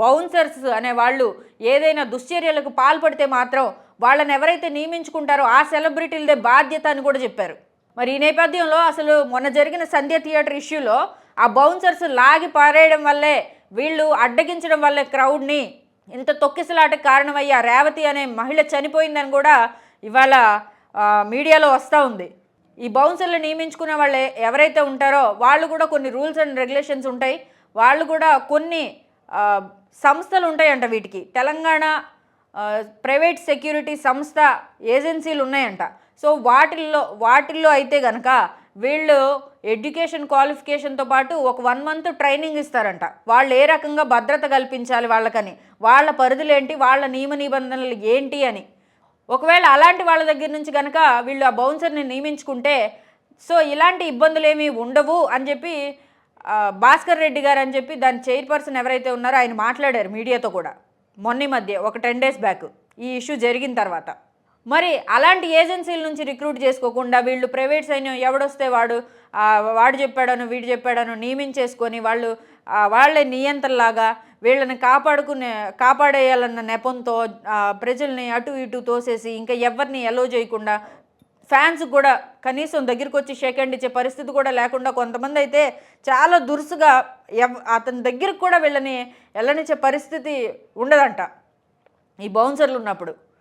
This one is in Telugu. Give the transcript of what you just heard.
బౌన్సర్స్ అనే వాళ్ళు ఏదైనా దుశ్చర్యలకు పాల్పడితే మాత్రం వాళ్ళని ఎవరైతే నియమించుకుంటారో ఆ సెలబ్రిటీలదే బాధ్యత అని కూడా చెప్పారు. మరి ఈ నేపథ్యంలో అసలు మొన్న జరిగిన సంధ్య థియేటర్ ఇష్యూలో ఆ బౌన్సర్స్ లాగి పారేయడం వల్లే, వీళ్ళు అడ్డగించడం వల్లే క్రౌడ్ని ఇంత తొక్కిసలాటకు కారణమయ్యి ఆ రేవతి అనే మహిళ చనిపోయిందని కూడా ఇవాళ మీడియాలో వస్తూ ఉంది. ఈ బౌన్సర్లు నియమించుకున్న వాళ్ళు ఎవరైతే ఉంటారో వాళ్ళు కూడా కొన్ని రూల్స్ అండ్ రెగ్యులేషన్స్ ఉంటాయి. వాళ్ళు కూడా కొన్ని సంస్థలు ఉంటాయంట వీటికి. తెలంగాణ ప్రైవేట్ సెక్యూరిటీ సంస్థ ఏజెన్సీలు ఉన్నాయంట. సో వాటిల్లో అయితే కనుక వీళ్ళు ఎడ్యుకేషన్ క్వాలిఫికేషన్తో పాటు ఒక 1 month ట్రైనింగ్ ఇస్తారంట. వాళ్ళు ఏ రకంగా భద్రత కల్పించాలి వాళ్ళకని, వాళ్ళ పరిధులు ఏంటి, వాళ్ళ నియమ నిబంధనలు ఏంటి అని. ఒకవేళ అలాంటి వాళ్ళ దగ్గర నుంచి కనుక వీళ్ళు ఆ బౌన్సర్ని నియమించుకుంటే సో ఇలాంటి ఇబ్బందులు ఏమీ ఉండవు అని చెప్పి భాస్కర్ రెడ్డి గారు అని చెప్పి దాని చైర్పర్సన్ ఎవరైతే ఉన్నారో ఆయన మాట్లాడారు మీడియాతో కూడా మొన్న మధ్య ఒక 10 days బ్యాక్ ఈ ఇష్యూ జరిగిన తర్వాత. మరి అలాంటి ఏజెన్సీల నుంచి రిక్రూట్ చేసుకోకుండా వీళ్ళు ప్రైవేట్ సైన్యం ఎవడొస్తే వాడు చెప్పాడను వీడు చెప్పాడను నియమించేసుకొని వాళ్ళే నియంత్రణలాగా వీళ్ళని కాపాడేయాలన్న నెపంతో ప్రజల్ని అటు ఇటు తోసేసి ఇంకా ఎవరిని ఎలో చేయకుండా, ఫ్యాన్స్ కూడా కనీసం దగ్గరికి వచ్చి షేక్ హ్యాండ్ ఇచ్చే పరిస్థితి కూడా లేకుండా, కొంతమంది అయితే చాలా దురుసుగా అతని దగ్గరికి కూడా వీళ్ళని వెళ్ళనిచ్చే పరిస్థితి ఉండదంట ఈ బౌన్సర్లు ఉన్నప్పుడు.